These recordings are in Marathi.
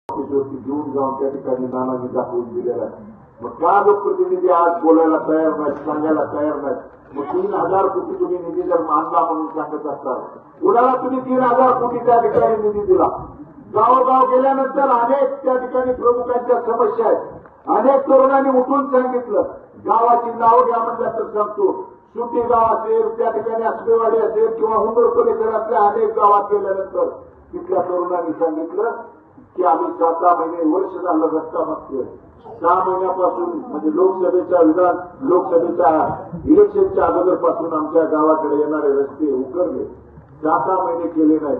ऑफिसवरती घेऊन जाऊन त्या ठिकाणी नानांनी दाखवून दिलेला आहे. मग का लोकप्रतिनिधी आज बोलायला तयार नाहीत, सांगायला तयार नाहीत? मग 3,000 कोटी तुम्ही निधी जर मानला म्हणून सांगत असताल, कुणाला तुम्ही 3,000 कोटी त्या ठिकाणी निधी दिला? गावोगाव गेल्यानंतर अनेक त्या ठिकाणी प्रमुखांच्या समस्या आहेत. अनेक तरुणांनी उठून सांगितलं, गावाची नाव घ्या म्हणलं तर सांगतो. सुटी गाव असेल, त्या ठिकाणी आसबेवाडी असेल किंवा हुंबड परिसरातल्या अनेक गावात गेल्यानंतर तिथल्या तरुणांनी सांगितलं की आम्ही 6 महिने वर्ष झालं रस्ता मागतोय. 6 महिन्यापासून म्हणजे लोकसभेच्या इलेक्शनच्या अगोदरपासून आमच्या गावाकडे येणारे रस्ते उकरले. 6 महिने केले नाही.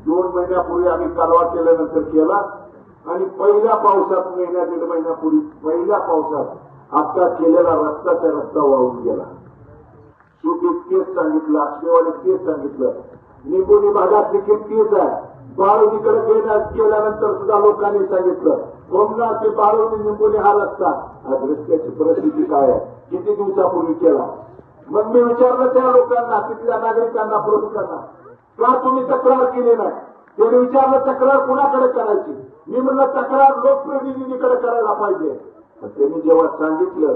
2 महिन्यापूर्वी आम्ही कालवा केल्यानंतर केला आणि पहिल्या पावसात दीड महिन्यापूर्वी पहिल्या पावसात आता केलेला रस्ता वाहून गेला. सुटीत तेच सांगितलं, आसबेवाडीत तेच सांगितलं, निंबोनी भागात देखील तेच आहे. बाळवणीकडे गेल्यानंतर सुद्धा लोकांनी सांगितलं कोमना ते बाळवणी निंबोनी हा रस्ता. आज रस्त्याची परिस्थिती काय आहे? किती दिवसापूर्वी केला? मग मी विचारलं त्या लोकांना, तिथल्या नागरिकांना, प्रमुखांना, का तुम्ही तक्रार केली नाही? त्यांनी विचारलं तक्रार कुणाकडे करायची? मी म्हणलं तक्रार लोकप्रतिनिधीकडे करायला पाहिजे. त्यांनी जेव्हा सांगितलं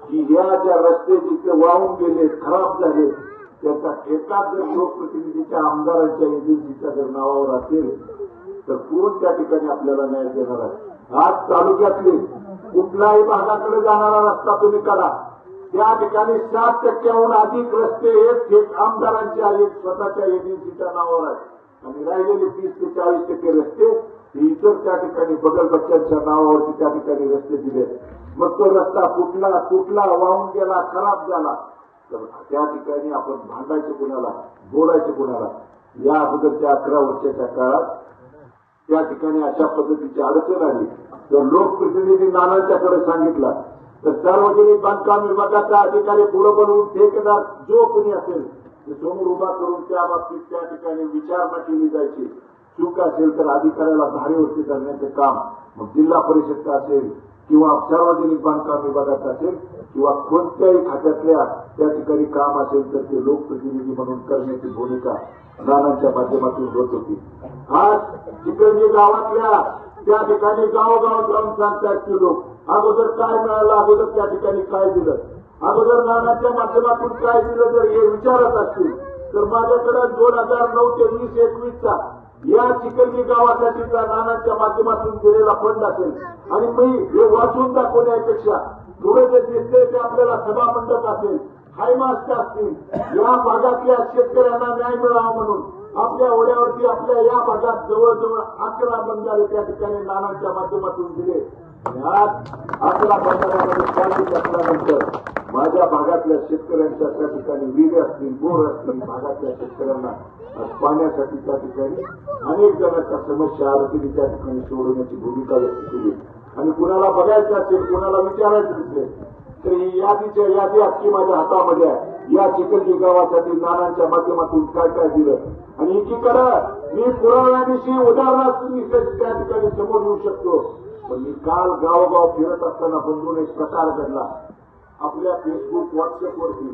की या ज्या रस्ते जिथे वाहून गेले, खराब झाले, त्याचा ठेका जर लोकप्रतिनिधीच्या आमदारांच्या एजन्सीच्या जर नावावर असेल तर कोण त्या ठिकाणी आपल्याला न्याय देणार आहे? आज तालुक्यातले कुठल्याही भागाकडे जाणारा रस्ता तुम्ही करा, त्या ठिकाणी 7% अधिक रस्ते थेट आमदारांच्या स्वतःच्या एजन्सीच्या नावावर आहेत आणि राहिलेले 30 ते 40% रस्ते इतर त्या ठिकाणी बगल बच्च्यांच्या नावावरती त्या ठिकाणी रस्ते दिले. मग तो रस्ता तुटला, वाहून गेला, खराब झाला, तर त्या ठिकाणी आपण भांडायचं कुणाला, बोलायचं कुणाला? या अगोदरच्या 11 वर्षाच्या काळात त्या ठिकाणी अशा पद्धतीची अडचण आली तर लोकप्रतिनिधी नानांच्याकडे सांगितला तर सार्वजनिक बांधकाम विभागाचा अधिकारी पुढे बनवून ठेकेदार जो कोणी असेल ते समोर उभा करून त्या बाबतीत त्या ठिकाणी विचारणा केली जायची. चूक असेल तर अधिकाऱ्याला धारेवरती धरण्याचे काम मग जिल्हा परिषदचा असेल किंवा सार्वजनिक बांधकाम विभागाचा असेल किंवा कोणत्याही खात्यातल्या त्या ठिकाणी काम असेल तर ते लोकप्रतिनिधी म्हणून करण्याची भूमिका नानांच्या माध्यमातून होत होती. आज चिकलगी गावातल्या त्या ठिकाणी गावोगाव जाऊन सांगतात की लोक अगोदर काय मिळालं, अगोदर त्या ठिकाणी काय दिलं, अगोदर नानांच्या माध्यमातून काय दिलं, जर हे विचारत असतील तर माझ्याकडे 2009 ते 2021चा या चिकलगी गावासाठीचा नानांच्या माध्यमातून दिलेला फंड असेल आणि मी हे वाचून दाखवण्यापेक्षा पुढे जे दिसते ते आपल्याला सभामंडप असेल, हायमास्ट असतील, या भागातल्या शेतकऱ्यांना न्याय मिळावा म्हणून आपल्या ओढ्यावरती आपल्या या भागात जवळजवळ 11 बंधारे त्या ठिकाणी नानांच्या माध्यमातून दिले. आणि आज 11 बंधाऱ्यामध्ये चालू असल्यानंतर माझ्या भागातल्या शेतकऱ्यांच्या त्या ठिकाणी विहीर असतील, बोर असतील, भागातल्या शेतकऱ्यांना पाण्यासाठी त्या ठिकाणी अनेक जणांच्या समस्या अडचणी त्या ठिकाणी सोडवण्याची भूमिका व्यक्त केली. आणि कुणाला बघायचं असेल, कुणाला विचारायचं असेल तर ही यादी अख्खी माझ्या हातामध्ये आहे. या चिकलगी गावासाठी नानांच्या माध्यमातून काय काय दिलं आणि एकीकडे मी पुराव्याविषयी उदाहरणार्थ त्या ठिकाणी समोर येऊ शकतो. पण मी काल गावोगाव फिरत असताना बंधून एक प्रकार घडला. आपल्या फेसबुक, व्हॉट्सअपवरती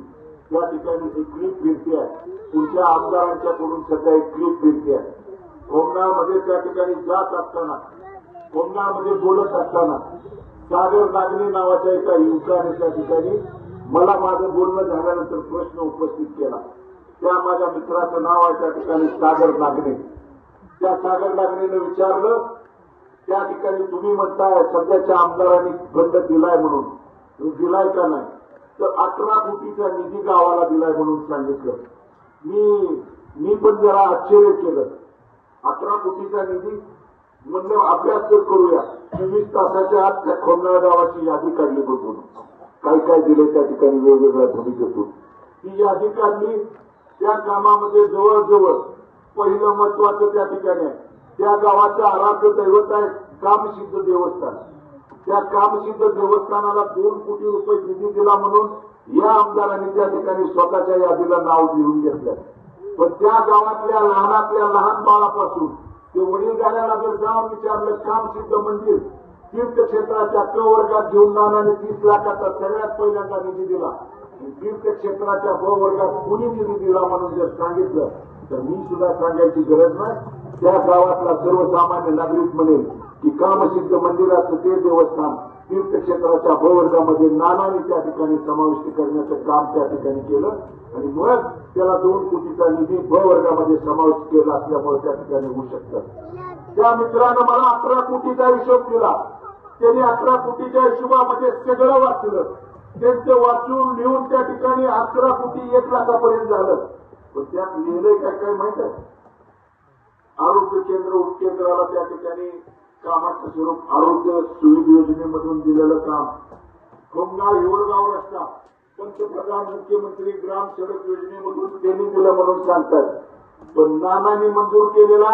त्या ठिकाणी एक क्लिप फिरते आहे. तुमच्या आमदारांच्याकडून सध्या एक क्लिप फिरते आहे. कोमनामध्ये त्या ठिकाणी जात असताना, कोमनामध्ये बोलत असताना सागर नागणे नावाच्या एका युवकाने त्या ठिकाणी मला माझं बोलणं झाल्यानंतर प्रश्न उपस्थित केला. त्या माझ्या मित्राचं नाव आहे त्या ठिकाणी सागर नागणे. त्या सागर नागणेनं विचारलं त्या ठिकाणी तुम्ही म्हणताय सध्याच्या आमदारांनी फंड दिलाय म्हणून, दिलाय का नाही? तर 11 कोटीचा निधी गावाला दिलाय म्हणून सांगितलं. मी पण जरा आश्चर्य केलं. 11 कोटीचा निधी म्हणजे अभ्यास तर करूया. 24 तासाच्या आत त्या खोमनाळ गावाची यादी काढली बघून काय काय दिले त्या ठिकाणी वेगवेगळ्या भूमिकेतून ती यादी काढली. त्या कामामध्ये जवळजवळ पहिलं महत्वाचं त्या ठिकाणी आहे त्या गावाचं आराध्य दैवत आहे कामसिद्ध देवस्थान. त्या कामसिद्ध देवस्थानाला 2 कोटी रुपये निधी दिला म्हणून या आमदारांनी त्या ठिकाणी स्वतःच्या यादीला नाव लिहून घेतलं. पण त्या गावातल्या लहानातल्या लहान बाळापासून ते वडीलधाऱ्याला जर जाऊन विचारलं कामसिद्ध मंदिर तीर्थक्षेत्राच्या क वर्गात घेऊन नानाने 30 लाखाचा सगळ्यात पहिल्यांदा निधी दिला. तीर्थक्षेत्राच्या ब वर्गात कुणी निधी दिला म्हणून जर सांगितलं तर मी सुद्धा सांगायची गरज नाही. त्या गावातला सर्वसामान्य नागरिक म्हणेल की कामसिद्ध मंदिराचं ते देवस्थान तीर्थक्षेत्राच्या ब वर्गामध्ये नानाने त्या ठिकाणी समाविष्ट करण्याचं काम त्या ठिकाणी केलं आणि मग त्याला 2 कोटीचा निधी ब वर्गामध्ये समाविष्ट केला असल्यामुळे त्या ठिकाणी होऊ शकतं. त्या मित्रानं मला 18 कोटीचा हिशोब दिला. त्यांनी 18 कोटीच्या हिशोबामध्ये सगळं वाचलं. त्यांचं वाचून लिहून त्या ठिकाणी 18 कोटी 1 लाखापर्यंत झालं. पण त्यात लिहिलंय काय माहित आहे? आरोग्य केंद्र उपकेंद्राला त्या ठिकाणी कामाचं स्वरूप आरोग्य सुविधा योजनेमधून दिलेलं काम, खोमनाळ हिवरगाव रस्ता पंतप्रधान मुख्यमंत्री ग्राम सडक योजनेमधून त्यांनी दिलं म्हणून सांगतात. पण नानांनी मंजूर केलेला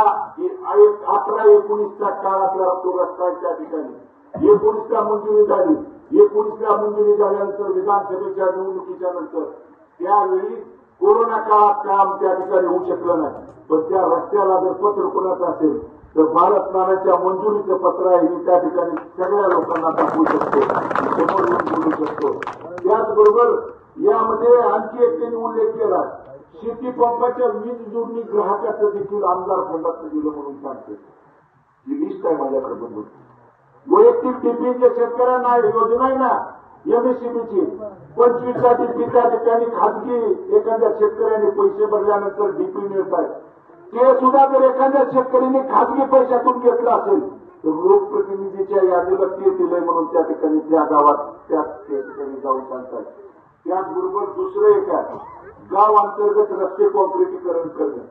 18-19च्या काळातला तो रस्ता आहे. त्या ठिकाणी 19ला मंजुरी झाली. 19ला मंजुरी झाल्यानंतर विधानसभेच्या निवडणुकीच्या नंतर त्यावेळी कोरोना काळात काम त्या ठिकाणी होऊ शकलं नाही. पण त्या रस्त्याला जर पत्र कोणाचं असेल तर भारत नानाच्या मंजुरीचं पत्र आहे. मी त्या ठिकाणी सगळ्या लोकांना दाखवू शकतो, समोर येऊन बोलू शकतो. त्याचबरोबर यामध्ये आणखी एक त्यांनी उल्लेख केला, शेती पंपाच्या वीज जोडणी ग्राहकाचं देखील आमदार फंडात दिलं म्हणून सांगते. ही लिस्ट आहे माझ्याकडे बघून. वैयक्तिक टिपीच्या शेतकऱ्यांना योजना आहे ना एमएससीबीची 25चा डीपी त्या ठिकाणी खाजगी एखाद्या शेतकऱ्याने पैसे भरल्यानंतर डीपी मिळत आहे. ते सुद्धा जर एखाद्या शेतकऱ्याने खाजगी पैशातून घेतलं असेल तर लोकप्रतिनिधीच्या यादीला ते दिलंय म्हणून त्या ठिकाणी त्या गावात त्या ठिकाणी जाऊन सांगतात. त्याचबरोबर दुसरं एक आहे गाव अंतर्गत रस्ते कॉन्क्रिटीकरण करणे.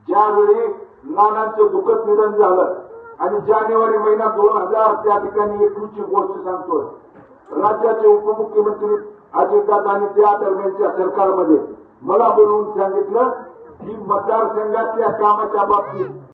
ज्यावेळी नानांचं दुःखद निधन झालं आणि जानेवारी महिना 2000 त्या ठिकाणी 21ची गोष्ट सांगतोय. राज्याचे उपमुख्यमंत्री अजितदादा आणि त्या दरम्यानच्या सरकारमध्ये मला बोलवून सांगितलं की मतदारसंघातल्या कामाच्या बाबतीत